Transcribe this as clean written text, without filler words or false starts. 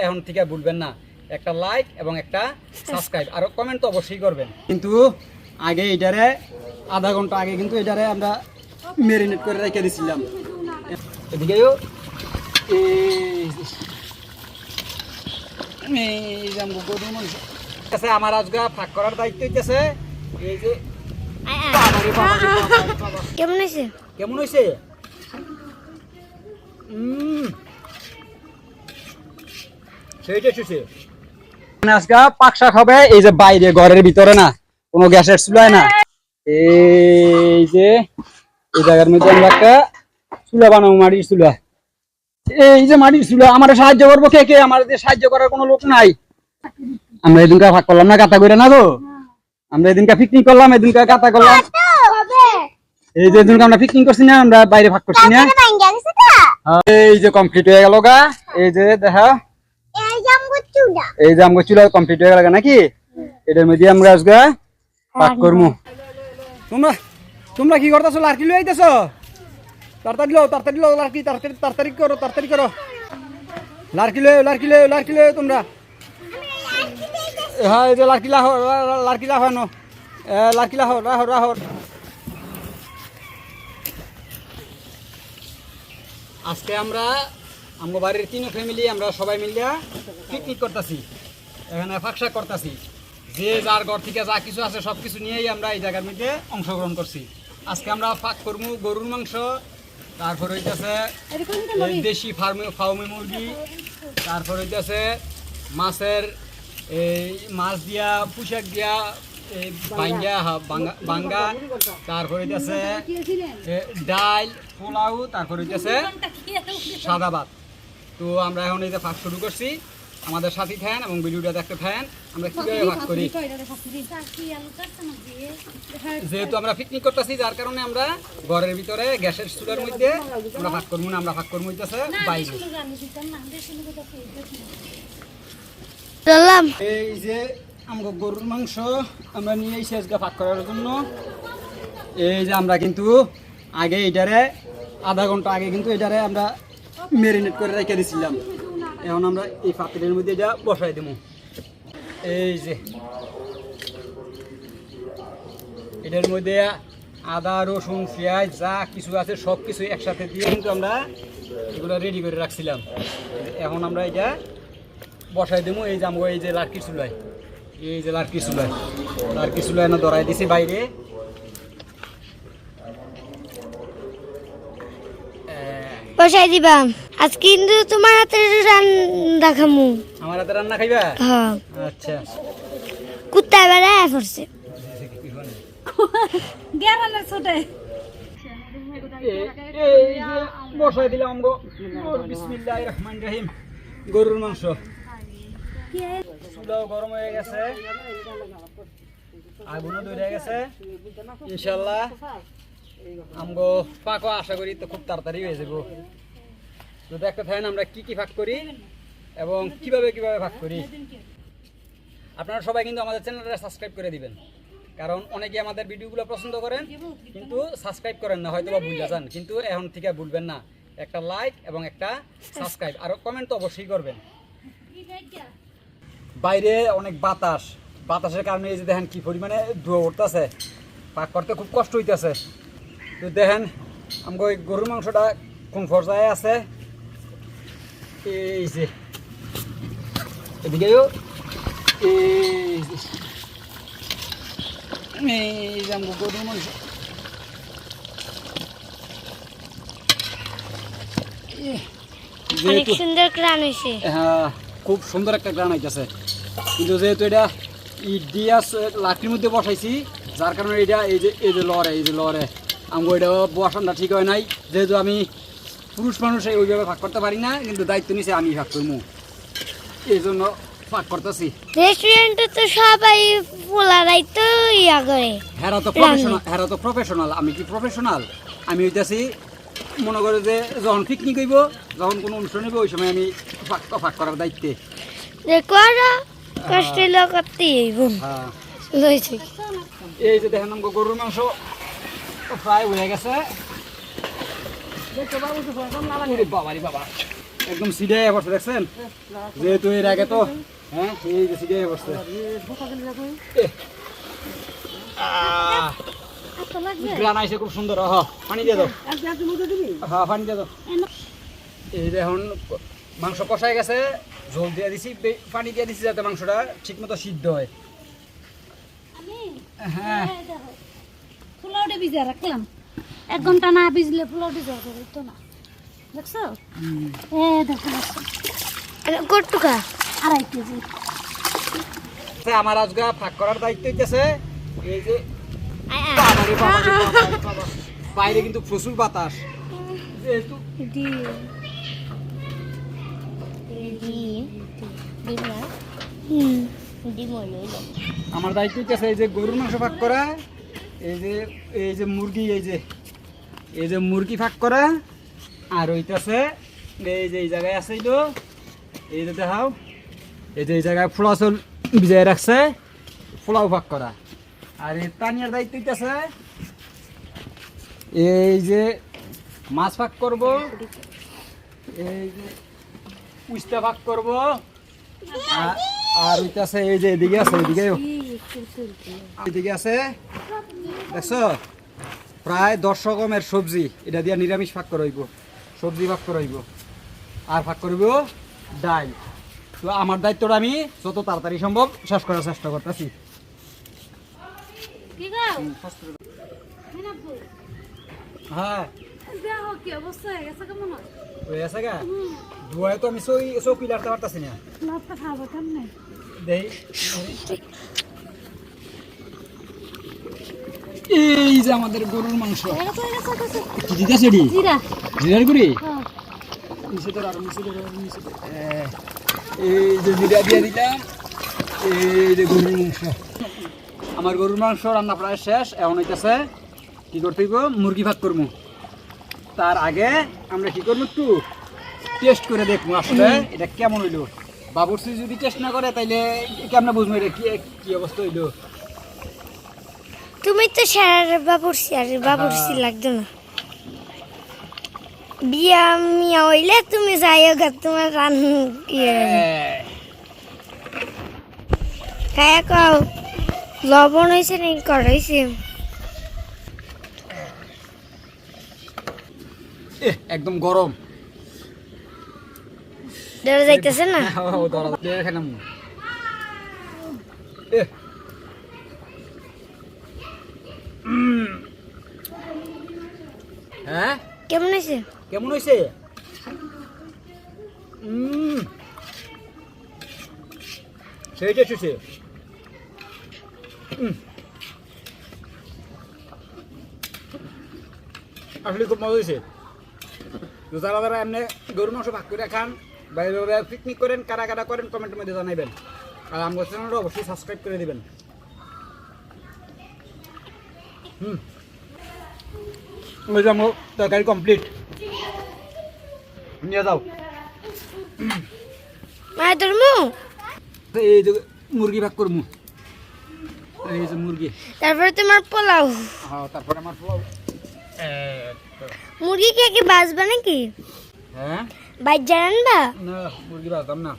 এখন থেকে ভুলবেন না একটা লাইক এবং একটা সাবস্ক্রাইব আর কমেন্ট তো অবশ্যই করবেন। কিন্তু আগে এটারে আধা ঘন্টা আগে কিন্তু এটারে আমরা ম্যারিনেট করে রেখে দিয়েছিলাম। এদিকেও আমার আজকে ফাঁক করার দায়িত্ব হইতেছে। এই যে কেমন হয়েছে? কেমন হয়েছে? সেইটা শুছে আজকে পাক শাক হবে। এই যে বাইরে ঘরের ভিতরে না, কোনো গ্যাসের চুলায় না, এই যে এই জায়গার মধ্যে আমরা একটা চুলা বানাবো, মাটির চুলা। এই যে মাটির চুলা, আমার সাহায্য করবো কে কে? আমার সাহায্য করার কোনো লোক নাই। আমরা এদিনকার ভাগ করলাম না গাতা করে না তো, আমরা এদিনকার পিকনিক করলাম, এদিনকার গাতা করলাম। এই যে এদিনকে আমরা পিকনিক করছি না, আমরা বাইরে ভাগ করছি না। এই যে কমপ্লিট হয়ে গেল গা। এই যে দেখা, এই যে আমগো চুলা কমপ্লিট হয়ে গেল নাকি? এটার মধ্যে আমরা আজকে ভাগ করবো। তোমরা তোমরা কি করতেছো? লাড়কি লই আইতেছো? তাড়াতাড়ি লো লাড়কি, তাড়াতাড়ি করো, তাড়াতাড়ি করো। লাড়কি লই তোমরা। হ্যাঁ, এই যে লাড়কি লাহো নো, লাড়কি লাহো, রাহো। আজকে আমরা আমার বাড়ির 3 ফ্যামিলি আমরা সবাই মিলিয়া পিকনিক করতেছি, এখানে ফাঁকশাক করতেছি। যে যার ঘর থেকে যা কিছু আছে সব কিছু নিয়েই আমরা এই জায়গার মধ্যে অংশগ্রহণ করছি। আজকে আমরা ফাঁক করবো গরুর মাংস, তারপর হইতেছে দেশি ফার্মি মুরগি, তারপর হইতেছে মাছের এই মাছ দিয়া পুশাক দিয়া এই বাঙ্গা, তারপর হইতেছে ডাল পোলাও, তারপর হইতেছে সাদা ভাত। তো আমরা এখন এই যে ভাগ শুরু করছি। আমাদের সাথী থাকেন এবং ভিডিওটা দেখতে থাকেন আমরা কিভাবে ভাগ করি। যেহেতু আমরা পিকনিক করতেছি, যার কারণে আমরা ঘরের ভিতরে গ্যাসের চুলার মধ্যে আমরা ভাগ করবো না, আমরা ভাগ করবো হইতেছে বাইরে। এই যে আমরা গরুর মাংস আমরা নিয়ে এসে আজকে ভাগ করার জন্য। এই যে আমরা কিন্তু আগে এটারে আধা ঘন্টা আগে কিন্তু এটারে আমরা ম্যারিনেট করে রেখে দিয়েছিলাম। এখন আমরা এই পাত্রের মধ্যে এটা বসাই দেবো। এই যে এটার মধ্যে আদা রসুন পেঁয়াজ যা কিছু আছে সব কিছু একসাথে দিয়ে কিন্তু আমরা এগুলো রেডি করে রাখছিলাম। এখন আমরা এটা বসাই দেবো। এই যে আমরা এই যে লাড়কি চুলায়, এই যে লাড়কি চুলায় না ধরাই দিছি বাইরে। বসাই দিবা। আজ কিন্তু তোমার হাতের রান্না খামু। আমার হাতে রান্না খাইবা? হ্যাঁ। আচ্ছা। কুত্তা বেড়ায় পড়ছে। বসাই দিলাম বিসমিল্লাহির রহমানির রহিম গরুর মাংস। চুলাও গরম হয়ে গেছে, আগুনও ধরে গেছে। ইনশাল্লাহ আমগো পাকও আশা করি তো খুব তাড়াতাড়ি হয়ে যাবো। তো দেখতে থাকেন আমরা কি কি ভাগ করি এবং কিভাবে ভাগ করি। আপনারা সবাই কিন্তু আমাদের চ্যানেলটা সাবস্ক্রাইব করে দিবেন, কারণ অনেকে আমাদের ভিডিওগুলো পছন্দ করেন কিন্তু সাবস্ক্রাইব করেন না, হয়তো বা ভুলে যান। কিন্তু এখন থেকে ভুলবেন না একটা লাইক এবং একটা সাবস্ক্রাইব আর কমেন্ট তো অবশ্যই করবেন। বাইরে অনেক বাতাসের কারণে এই যে দেখেন কি পরিমাণে ধোঁয়া উঠতেছে, পাক করতে খুব কষ্ট হইতেছে। তো দেখেন আমাকে ওই গরুর মাংসটা কোন পর্যায়ে আছে। এই যে এদিকেও এই যে আমাকে গরুর মাংস অনেক সুন্দর গ্রান হয়েছে। হ্যাঁ, খুব সুন্দর একটা গ্রান হইতেছে। কিন্তু যেহেতু এটা ইট দিয়ে লাঠির মধ্যে বসাইছি, যার কারণে এটা এই যে লড়ে আমি ওইটা বসানটা ঠিক হয় নাই। যেহেতু আমি পুরুষ মানুষ ওইভাবে ভাগ করতে পারি না, কিন্তু দায়িত্ব নিছে আমি ভাগ করবো, এই জন্য ভাগ করতেছি। রেস্টুরেন্টে তো সবাই পোলারাই তো ইয়া করে। হেরা তো প্রফেশনাল, আমি কি প্রফেশনাল? আমি হইতেছি মনে করে যে যখন পিকনিক হইব, যখন কোনো অনুষ্ঠান হইব, ওই সময় আমি ভাগ করার দায়িত্বে। এই যে দেখেন আমাকে গরুর মাংস প্রায় হয়ে গেছে। বাবা একদম সিধে বসে দেখছেন যেহেতু এর আগে তো হ্যাঁ এই যে সিধে বসছে গ্রান আইসে খুব সুন্দর পানি দিয়ে দাও হ্যাঁ পানি দিয়ে দাও এই যে এখন মাংস কষাই গেছে ঝোল দিয়ে দিছি পানি দিয়ে দিছি যাতে মাংসটা ঠিক মতো সিদ্ধ হয় হ্যাঁ পোলাওটা ভিজে রাখলাম 1 ঘন্টা না ভিজলে পোলাওটা যাবে তো না দেখছো দেখো কটুকা 2.5 কেজি আমার আজকে ফাঁক করার দায়িত্ব হইতেছে এই যে বাবারে বাবারে বাবারে বাবা বাইরে কিন্তু প্রচুর বাতাস যেহেতু আমার দায়িত্ব হইতেছে এই যে গরুর মাংস ফাঁক করা এই যে মুরগি এই যে মুরগি ফাঁক করা আর হইতেছে এই যে এই জায়গায় আছে এই যে দেখাও এই যে এই জায়গায় ফোলা চল ভিজাই রাখছে ফোলাও ফাঁক করা আর এই তানিয়ার দায়িত্ব হইতেছে এই যে মাছ ফাঁক করব এই যে উস্তা ফাঁক করব আর হইতেছে এই যে এদিকে আছে এদিকে আছে দেখছো প্রায় 10 রকমের সবজি এটা দিয়ে নিরামিষ ফাঁক করাইব সবজি ফাঁক করাইব আর ফাঁক করব ডাল তো আমার দায়িত্বটা আমি যত তাড়াতাড়ি সম্ভব শেষ করার চেষ্টা করতেছি কি গো হ্যাঁ দেখো কি অবস্থা হয়ে গেছে কেমন হয়ে আছে গা ধোয়ায় তো আমি চৌকি লাড়তে পারতাছি না লবটা খাবো কেমনে দেই এই যে আমাদের গরুর মাংস কি দিতেছে এডি জিরা জিরার গুঁড়ি হ্যাঁ নিচে তো আর নিচে এই যে জিরা দিয়ে দিলাম এই যে গরুর মাংস আমার গরুর মাংস রান্না প্রায় শেষ এখন হইতেছে কি করতে হইব মুরগি ভাত করবো তার আগে আমরা কি করবো একটু টেস্ট করে দেখবো আসলে এটা কেমন হইলো বাবুর্চি যদি টেস্ট না করে তাইলে কেমন বুঝবো এটা কি অবস্থা হইলো তুমি তো সারা বাবুর্চি আর বাবুর্চি লাগতো না বিয়া মিয়া হইলে তুমি যাইও গা তোমার রান খায়া খাও লবণ হয়েছে নাকি করাইছে একদম গরম ধরে যাইতেছে না খেলাম হ্যাঁ কেমন হয়েছে কেমন হয়েছে সেইটা শুছে আসলে খুব মজা হয়েছে তো যারা যারা এমনি গরুর মাংস ভাগ করে খান বা এইভাবে পিকনিক করেন কারা কারা করেন কমেন্টের মধ্যে জানাইবেন আর আমার চ্যানেলটা অবশ্যই সাবস্ক্রাইব করে দিবেন ওই যে আমার তরকারি কমপ্লিট নিয়ে যাও মায়ের ধর্মু এই যে মুরগি ভাগ করবো এই যে মুরগি তারপরে তোমার পোলাও হ্যাঁ তারপরে আমার পোলাও মুরগি কে বাজবা নাকি হ্যাঁ বাইর জানান বা না মুরগি ভাজতাম না